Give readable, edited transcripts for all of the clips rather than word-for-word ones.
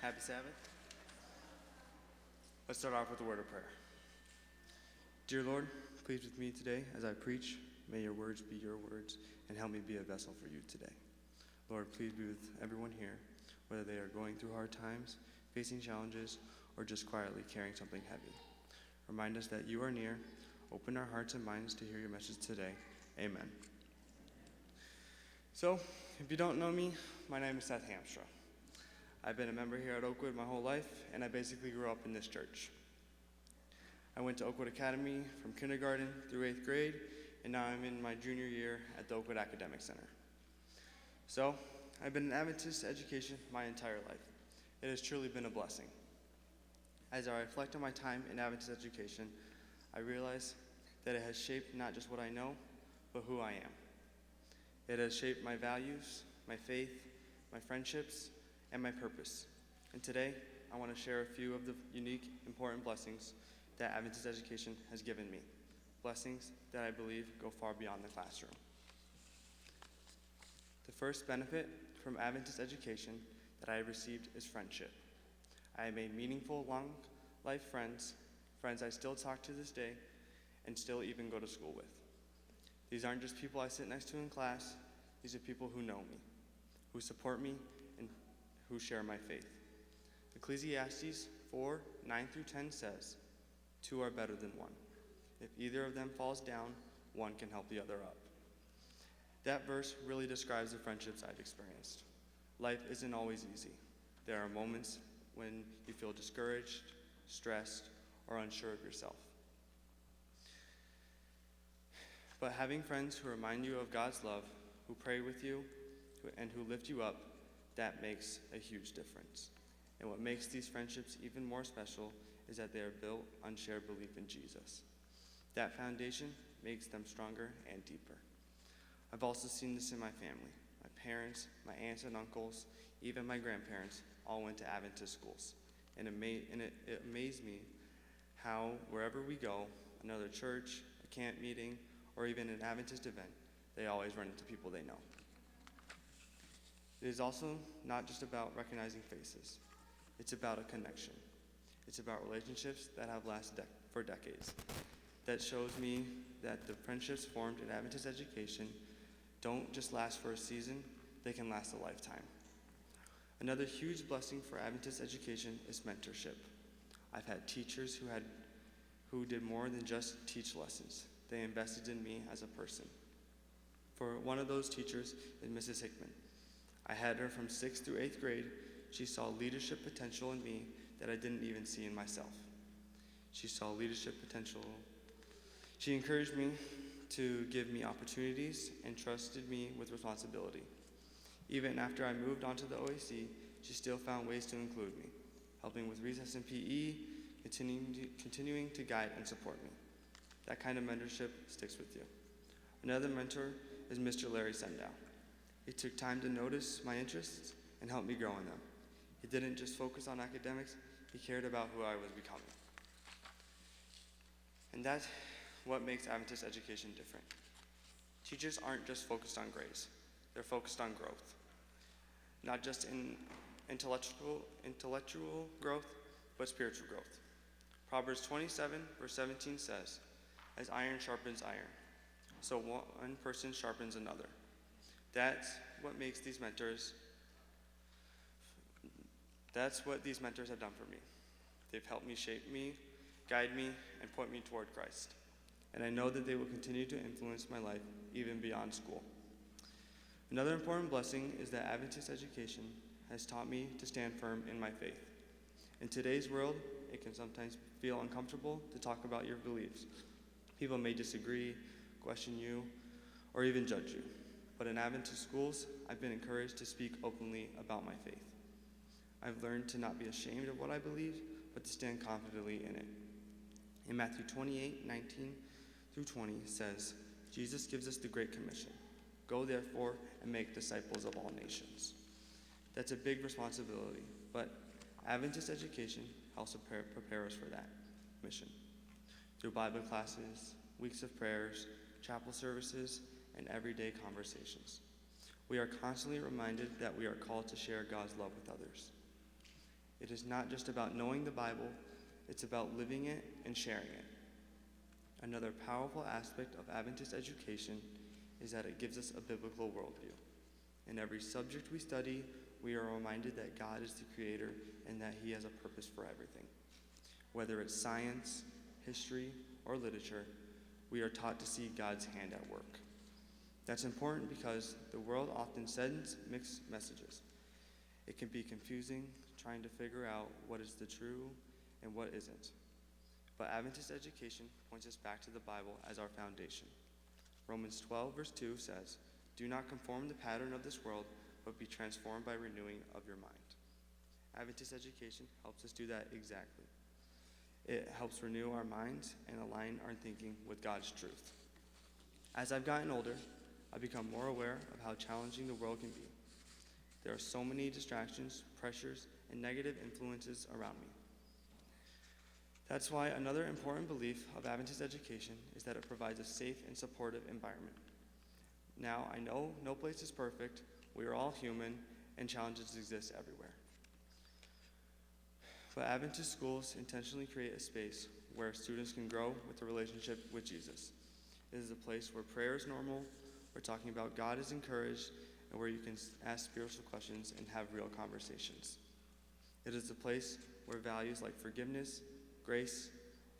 Happy Sabbath. Let's start off with a word of prayer. Dear Lord, please with me today as I preach. May your words be your words and help me be a vessel for you today. Lord, please be with everyone here, whether they are going through hard times, facing challenges, or just quietly carrying something heavy. Remind us that you are near. Open our hearts and minds to hear your message today. Amen. So, if you don't know me, my name is Seth Hamstra. I've been a member here at Oakwood my whole life, and I basically grew up in this church. I went to Oakwood Academy from kindergarten through 8th grade, and now I'm in my junior year at the Oakwood Academic Center. So, I've been in Adventist education my entire life. It has truly been a blessing. As I reflect on my time in Adventist education, I realize that it has shaped not just what I know, but who I am. It has shaped my values, my faith, my friendships, and my purpose. And today, I want to share a few of the unique, important blessings that Adventist education has given me. Blessings that I believe go far beyond the classroom. The first benefit from Adventist education that I have received is friendship. I have made meaningful, long-life friends I still talk to this day, and still even go to school with. These aren't just people I sit next to in class. These are people who know me, who support me, and who share my faith. Ecclesiastes 4:9-10 says, "Two are better than one. If either of them falls down, one can help the other up." That verse really describes the friendships I've experienced. Life isn't always easy. There are moments when you feel discouraged, stressed, or unsure of yourself. But having friends who remind you of God's love, who pray with you, and who lift you up, that makes a huge difference. And what makes these friendships even more special is that they are built on shared belief in Jesus. That foundation makes them stronger and deeper. I've also seen this in my family. My parents, my aunts and uncles, even my grandparents all went to Adventist schools. And it amazed me how wherever we go, another church, a camp meeting, or even an Adventist event, they always run into people they know. It is also not just about recognizing faces. It's about a connection. It's about relationships that have lasted for decades. That shows me that the friendships formed in Adventist education don't just last for a season, they can last a lifetime. Another huge blessing for Adventist education is mentorship. I've had teachers who did more than just teach lessons. They invested in me as a person. For one of those teachers is Mrs. Hickman. I had her from 6th through 8th grade. She saw leadership potential in me that I didn't even see in myself. She saw leadership potential. She encouraged me to give me opportunities and trusted me with responsibility. Even after I moved on to the OAC, she still found ways to include me, helping with recess and PE, continuing to guide and support me. That kind of mentorship sticks with you. Another mentor is Mr. Larry Sendow. He took time to notice my interests and help me grow in them. He didn't just focus on academics, he cared about who I was becoming. And that's what makes Adventist education different. Teachers aren't just focused on grades, they're focused on growth. Not just in intellectual growth, but spiritual growth. Proverbs 27:17 says, "As iron sharpens iron, so one person sharpens another." That's what these mentors have done for me. They've helped me shape me, guide me, and point me toward Christ. And I know that they will continue to influence my life even beyond school. Another important blessing is that Adventist education has taught me to stand firm in my faith. In today's world, it can sometimes feel uncomfortable to talk about your beliefs. People may disagree, question you, or even judge you. But in Adventist schools, I've been encouraged to speak openly about my faith. I've learned to not be ashamed of what I believe, but to stand confidently in it. In Matthew 28:19-20 says, Jesus gives us the Great Commission. Go therefore and make disciples of all nations. That's a big responsibility, but Adventist education helps prepare us for that mission. Through Bible classes, weeks of prayers, chapel services, and everyday conversations. We are constantly reminded that we are called to share God's love with others. It is not just about knowing the Bible, it's about living it and sharing it. Another powerful aspect of Adventist education is that it gives us a biblical worldview. In every subject we study, we are reminded that God is the creator and that he has a purpose for everything. Whether it's science, history, or literature, we are taught to see God's hand at work. That's important because the world often sends mixed messages. It can be confusing trying to figure out what is the true and what isn't. But Adventist education points us back to the Bible as our foundation. Romans 12 verse 2 says, "Do not conform the pattern of this world, but be transformed by renewing of your mind." Adventist education helps us do that exactly. It helps renew our minds and align our thinking with God's truth. As I've gotten older, I've become more aware of how challenging the world can be. There are so many distractions, pressures, and negative influences around me. That's why another important belief of Adventist education is that it provides a safe and supportive environment. Now, I know no place is perfect, we are all human, and challenges exist everywhere. But Adventist schools intentionally create a space where students can grow with a relationship with Jesus. It is a place where prayer is normal, where talking about God is encouraged, and where you can ask spiritual questions and have real conversations. It is a place where values like forgiveness, grace,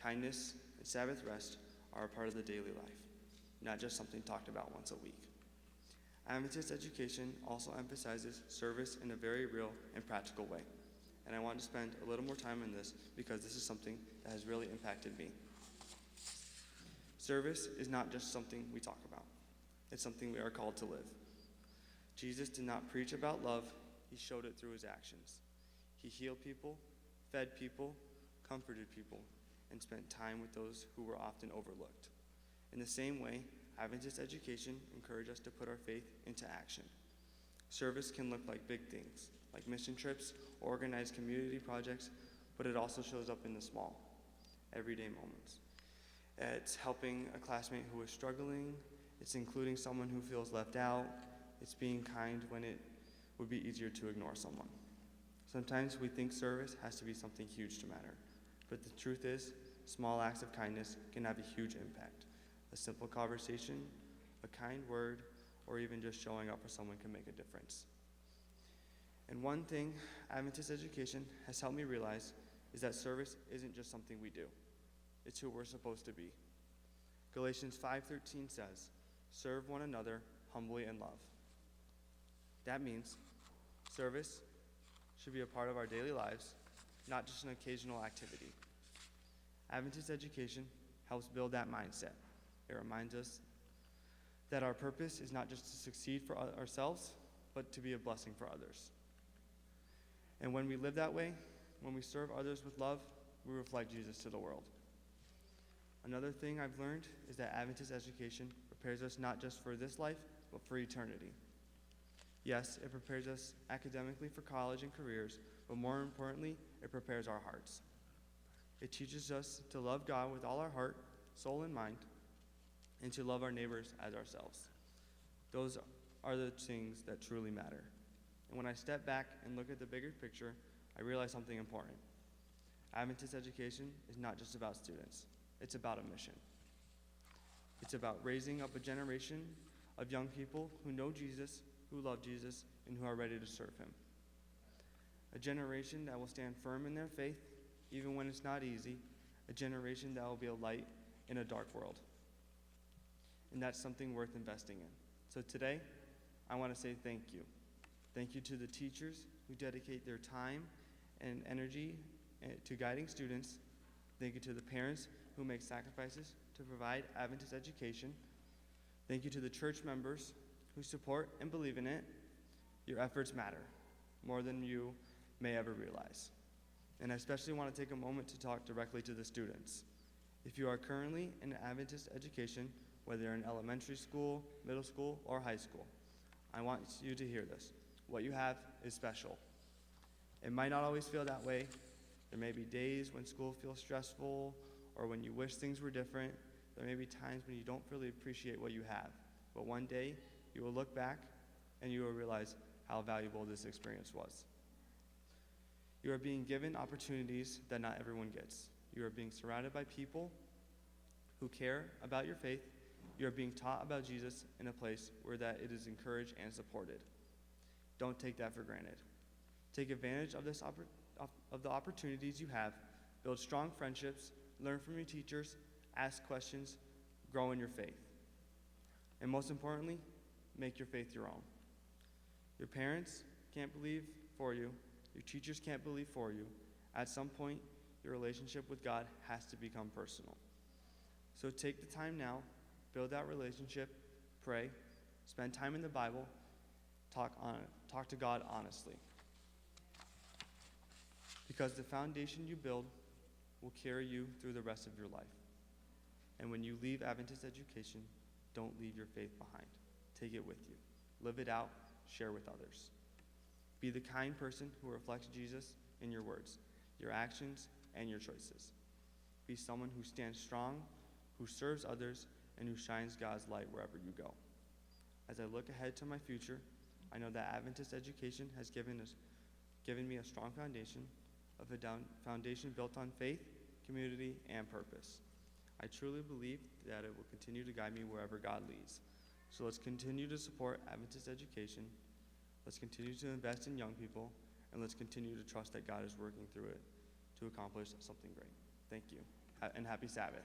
kindness, and Sabbath rest are a part of the daily life, not just something talked about once a week. Adventist education also emphasizes service in a very real and practical way. And I want to spend a little more time on this because this is something that has really impacted me. Service is not just something we talk about. It's something we are called to live. Jesus did not preach about love, he showed it through his actions. He healed people, fed people, comforted people, and spent time with those who were often overlooked. In the same way, Adventist education encourages us to put our faith into action. Service can look like big things, like mission trips, organized community projects, but it also shows up in the small, everyday moments. It's helping a classmate who is struggling, it's including someone who feels left out, it's being kind when it would be easier to ignore someone. Sometimes we think service has to be something huge to matter, but the truth is, small acts of kindness can have a huge impact. A simple conversation, a kind word, or even just showing up for someone can make a difference. And one thing Adventist education has helped me realize is that service isn't just something we do. It's who we're supposed to be. Galatians 5:13 says, "Serve one another humbly in love." That means service should be a part of our daily lives, not just an occasional activity. Adventist education helps build that mindset. It reminds us that our purpose is not just to succeed for ourselves, but to be a blessing for others. And when we live that way, when we serve others with love, we reflect Jesus to the world. Another thing I've learned is that Adventist education prepares us not just for this life, but for eternity. Yes, it prepares us academically for college and careers, but more importantly, it prepares our hearts. It teaches us to love God with all our heart, soul, and mind, and to love our neighbors as ourselves. Those are the things that truly matter. And when I step back and look at the bigger picture, I realize something important. Adventist education is not just about students. It's about a mission. It's about raising up a generation of young people who know Jesus, who love Jesus, and who are ready to serve him. A generation that will stand firm in their faith, even when it's not easy. A generation that will be a light in a dark world. And that's something worth investing in. So today, I want to say thank you. Thank you to the teachers who dedicate their time and energy to guiding students. Thank you to the parents who make sacrifices to provide Adventist education. Thank you to the church members who support and believe in it. Your efforts matter more than you may ever realize. And I especially want to take a moment to talk directly to the students. If you are currently in Adventist education, whether you're in elementary school, middle school, or high school, I want you to hear this. What you have is special. It might not always feel that way. There may be days when school feels stressful or when you wish things were different. There may be times when you don't really appreciate what you have. But one day, you will look back and you will realize how valuable this experience was. You are being given opportunities that not everyone gets. You are being surrounded by people who care about your faith. You are being taught about Jesus in a place where that it is encouraged and supported. Don't take that for granted. Take advantage of the opportunities you have. Build strong friendships. Learn from your teachers. Ask questions. Grow in your faith. And most importantly, make your faith your own. Your parents can't believe for you. Your teachers can't believe for you. At some point, your relationship with God has to become personal. So take the time now, build that relationship, pray, spend time in the Bible, talk to God honestly. Because the foundation you build will carry you through the rest of your life. And when you leave Adventist education, don't leave your faith behind. Take it with you. Live it out. Share with others. Be the kind person who reflects Jesus in your words, your actions, and your choices. Be someone who stands strong, who serves others, and who shines God's light wherever you go. As I look ahead to my future, I know that Adventist education has given me a strong foundation, a foundation built on faith, community, and purpose. I truly believe that it will continue to guide me wherever God leads. So let's continue to support Adventist education. Let's continue to invest in young people, and let's continue to trust that God is working through it to accomplish something great. Thank you, and happy Sabbath.